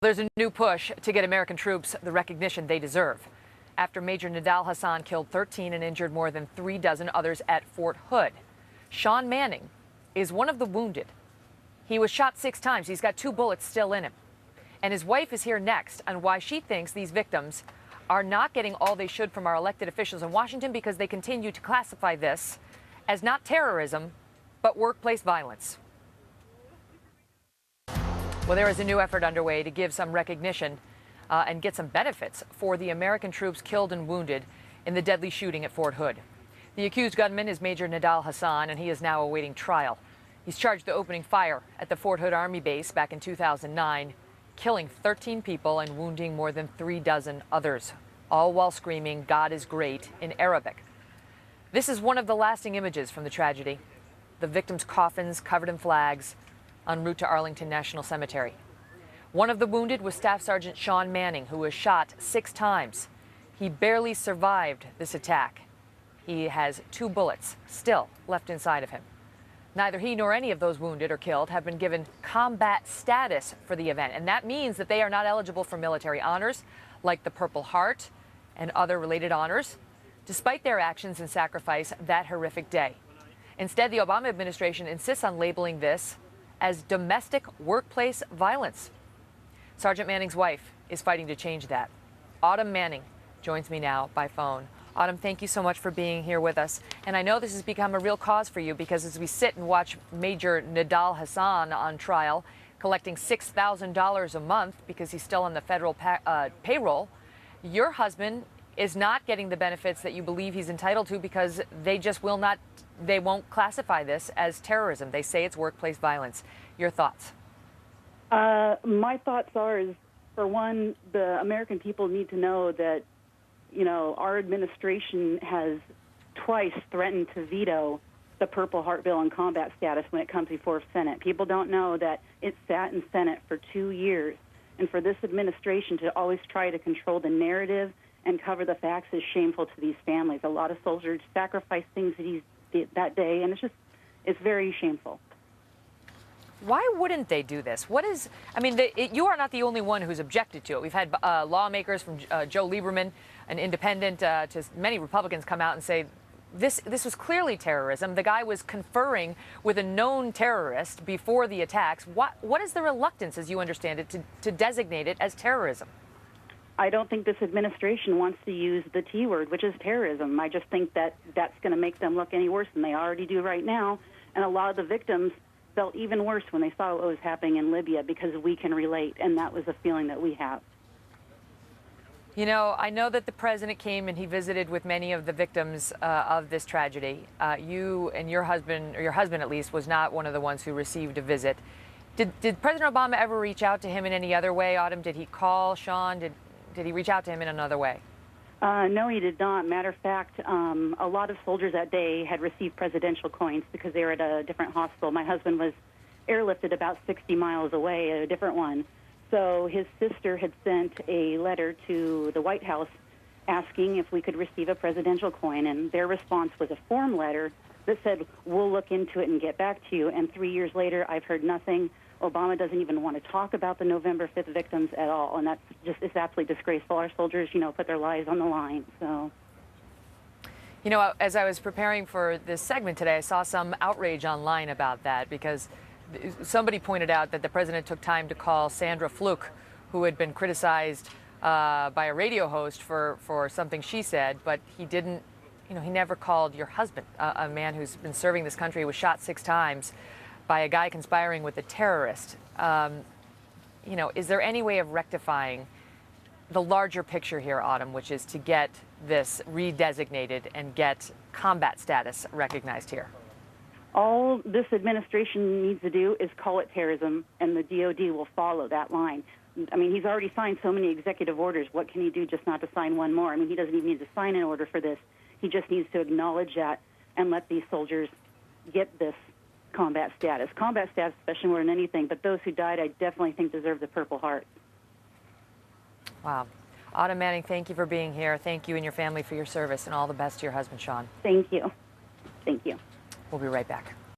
There's a new push to get American troops the recognition they deserve after Major Nidal Hasan killed 13 and injured more than 3 dozen others at Fort Hood. Sean Manning is one of the wounded. He was shot 6 times. He's got 2 bullets still in him. And his wife is here next on why she thinks these victims are not getting all they should from our elected officials in Washington because they continue to classify this as not terrorism, but workplace violence. Well, there is a new effort underway to give some recognition and get some benefits for the American troops killed and wounded in the deadly shooting at Fort Hood. The accused gunman is Major Nidal Hasan, and he is now awaiting trial. He's charged with opening fire at the Fort Hood Army base back in 2009, killing 13 people and wounding more than 3 dozen others, all while screaming, "God is great," in Arabic. This is one of the lasting images from the tragedy. The victims' coffins covered in flags en route to Arlington National Cemetery. One of the wounded was Staff Sergeant Sean Manning, who was shot 6 times. He barely survived this attack. He has 2 bullets still left inside of him. Neither he nor any of those wounded or killed have been given combat status for the event, and that means that they are not eligible for military honors like the Purple Heart and other related honors, despite their actions and sacrifice that horrific day. Instead, the Obama administration insists on labeling this as domestic workplace violence. Sergeant Manning's wife is fighting to change that. Autumn Manning joins me now by phone. Autumn, thank you so much for being here with us. And I know this has become a real cause for you because as we sit and watch Major Nidal Hasan on trial, collecting $6,000 a month because he's still on the federal payroll, your husband is not getting the benefits that you believe he's entitled to because they just will not, they won't classify this as terrorism. They say it's workplace violence. Your thoughts? My thoughts are, for one, the American people need to know that, our administration has twice threatened to veto the Purple Heart bill on combat status when it comes before Senate. People don't know that it sat in Senate for 2 years. And for this administration to always try to control the narrative and cover the facts is shameful to these families. A lot of soldiers sacrificed things that he did that day, and it's very shameful. Why wouldn't they do this? You are not the only one who's objected to it. We've had lawmakers from Joe Lieberman, an independent, to many Republicans come out and say this was clearly terrorism. The guy was conferring with a known terrorist before the attacks. What is the reluctance, as you understand it, to designate it as terrorism? I don't think this administration wants to use the T word, which is terrorism. I just think that that's going to make them look any worse than they already do right now. And a lot of the victims felt even worse when they saw what was happening in Libya because we can relate, and that was a feeling that we have. I know that the president came and he visited with many of the victims of this tragedy. You and your husband, or your husband at least, was not one of the ones who received a visit. Did President Obama ever reach out to him in any other way, Autumn? Did he call Sean? Did he reach out to him in another way? No, he did not. Matter of fact, a lot of soldiers that day had received presidential coins because they were at a different hospital. My husband was airlifted about 60 miles away at a different one. So his sister had sent a letter to the White House asking if we could receive a presidential coin, and their response was a form letter that said, "We'll look into it and get back to you." And 3 years later, I've heard nothing. Obama doesn't even want to talk about the November 5th victims at all, and it's absolutely disgraceful. Our soldiers, put their lives on the line. So, as I was preparing for this segment today, I saw some outrage online about that because somebody pointed out that the president took time to call Sandra Fluke, who had been criticized by a radio host for something she said, but he didn't, he never called your husband, a man who's been serving this country, was shot 6 times by a guy conspiring with a terrorist. Is there any way of rectifying the larger picture here, Autumn, which is to get this redesignated and get combat status recognized here? All this administration needs to do is call it terrorism, and the DOD will follow that line. I mean, he's already signed so many executive orders. What can he do just not to sign one more? I mean, he doesn't even need to sign an order for this. He just needs to acknowledge that and let these soldiers get this combat status. Combat status, especially more than anything, but those who died, I definitely think deserve the Purple Heart. Wow. Autumn Manning, thank you for being here. Thank you and your family for your service, and all the best to your husband, Sean. Thank you. Thank you. We'll be right back.